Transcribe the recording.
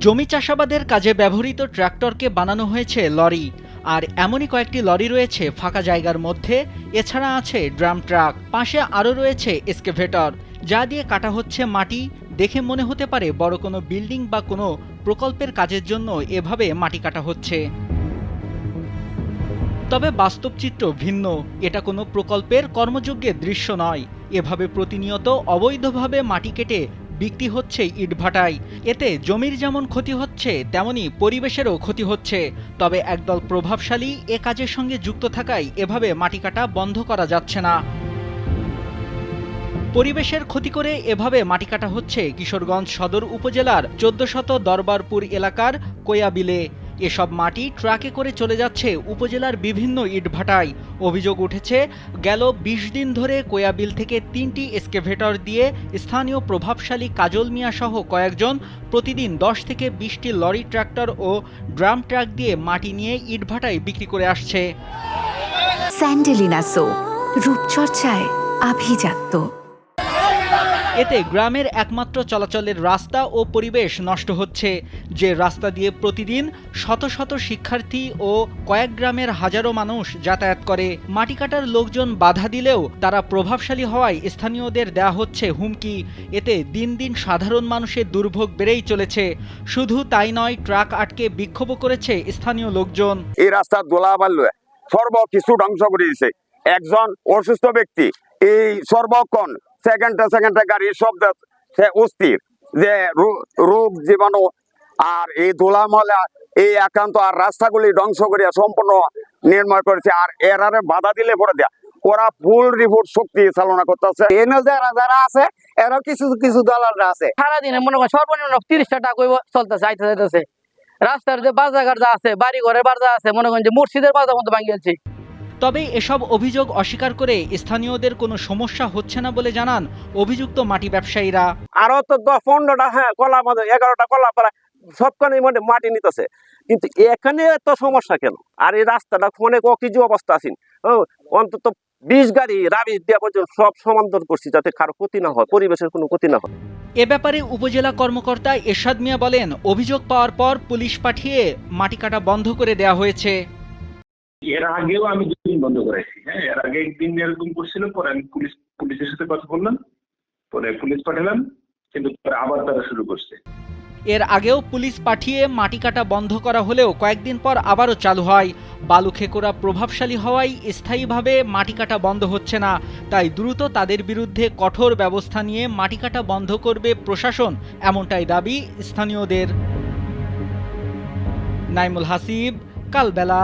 জমি চাষাবাদের কাজে ব্যবহৃত ট্রাক্টরকে বানানো হয়েছে লরি। আর এমনই কয়েকটি লরি রয়েছে ফাঁকা জায়গার মধ্যে। এছাড়া আছে ড্রাম ট্রাক, পাশে আরও রয়েছে এক্সকেভেটর, যা দিয়ে কাটা হচ্ছে মাটি। দেখে মনে হতে পারে বড় কোনো বিল্ডিং বা কোনো প্রকল্পের কাজের জন্য এভাবে মাটি কাটা হচ্ছে। তবে বাস্তব চিত্র ভিন্ন। এটা কোনো প্রকল্পের কর্মযোগ্যের দৃশ্য নয়। এভাবে প্রতিনিয়ত অবৈধভাবে মাটি কেটে বিক্রি হচ্ছে ইটভাটায়। এতে জমির যেমন ক্ষতি হচ্ছে, তেমনি পরিবেশেরও ক্ষতি হচ্ছে। তবে একদল প্রভাবশালী এ কাজের সঙ্গে যুক্ত থাকায় এভাবে মাটি কাটা বন্ধ করা যাচ্ছে না। পরিবেশের ক্ষতি করে এভাবে মাটি কাটা হচ্ছে কিশোরগঞ্জ সদর উপজেলার ১৪০০ দরবারপুর এলাকার কোয়াবিলে। এসব মাটি ট্রাকে করে চলে যাচ্ছে উপজেলার বিভিন্ন ইটভাটায়। অভিযোগ উঠেছে, গেল ২০ দিন ধরে কোয়াবিল থেকে ৩টি এক্সকেভেটর দিয়ে স্থানীয় প্রভাবশালী কাজল মিয়া সহ কয়েকজন প্রতিদিন ১০ থেকে ২০টি লরি, ট্রাক্টর ও ড্রাম ট্রাক দিয়ে মাটি নিয়ে ইটভাটায় বিক্রি করে আসছে। স্যান্ডেলিনা সো, রূপচর্চায় আভিজাত্য। এতে গ্রামের একমাত্র চলাচলের রাস্তা ও পরিবেশ নষ্ট হচ্ছে। যে রাস্তা দিয়ে প্রতিদিন শত শত শিক্ষার্থী ও কয়েক গ্রামের হাজারো মানুষ যাতায়াত করে। মাটি কাটার লোকজন বাধা দিলেও তারা প্রভাবশালী হওয়ায় স্থানীয়দের দেয়া হচ্ছে হুমকি। এতে দিন দিন সাধারণ মানুষের দুর্ভোগ বেড়েই চলেছে। শুধু তাই নয়, ট্রাক আটকে বিক্ষোভ করেছে স্থানীয় লোকজন। এই রাস্তা দোলা বাল্য সর্বকিছু ধ্বংস করে দিয়েছে। একজন অসুস্থ ব্যক্তি এই সর্বক্ষণ সেকেন্ডে গাড়ির শব্দ, সে অস্থির যে রোগ জীবাণু আর এই ধুলা ময়লা এই একান্ত আর রাস্তাগুলি ধ্বংস করিয়া সম্পূর্ণ নির্ময় করেছে। আর এরারে বাধা দিলে পরে দেয়া ওরা ফুল রিপোর্ট শক্তি চালনা করতেছে। যারা আছে এরা কিছু কিছু দলালরা আছে, সারাদিনে মনে করেন সর্বনিম্ন 30টা টাকা চলতেছে, আইতে যাইতেছে। রাস্তার যে বাজারঘাট যা আছে, বাড়ি ঘরের বাজার আছে, মনে করেন যে মসজিদের বাজার মতো ভাঙিয়েছে। তবে এসব অভিযোগ অস্বীকার করে স্থানীয়দের কোনো সমস্যা হচ্ছে না বলে জানান অভিযুক্ত মাটি ব্যবসায়ীরা। আরো তো 10-15টা কলা বাজার, 11টা কলা পাড়া সবখানে মাটি নিতেছে, কিন্তু এখানে এত সমস্যা কেন? আর এই রাস্তাটা অনেক অকিজু অবস্থা আছে। অন্তত 20 গাড়ি রাবি দেওয়া পর্যন্ত সব সমান্তর করছি, যাতে কারো ক্ষতি না হয়, পরিবেশের কোনো ক্ষতি না হয়। এ ব্যাপারে উপজেলা কর্মকর্তা এরশাদ মিয়া বলেন, অভিযোগ পাওয়ার পর পুলিশ পাঠিয়ে মাটি কাটা বন্ধ করে দেওয়া হয়েছে। এর আগেও আমি 2 দিন বন্ধ করেছি। হ্যাঁ, এর আগে একদিন এরকম করছিল, পরে আমি পুলিশের সাথে কথা বললাম, পরে পুলিশ পাঠালাম, কিন্তু পরে আবার তারা শুরু করছে। এর আগেও পুলিশ পাঠিয়ে মাটি কাটা বন্ধ করা হলেও কয়েকদিন পর আবারও চালু হয়। বালু খেকোরা প্রভাবশালী হওয়ায় স্থায়ীভাবে মাটি কাটা বন্ধ হচ্ছে না। তাই দ্রুত তাদের বিরুদ্ধে কঠোর ব্যবস্থা নিয়ে মাটি কাটা বন্ধ করবে প্রশাসন, এমনটাই দাবি স্থানীয়দের। নাইমুল হাসিব, কালবেলা।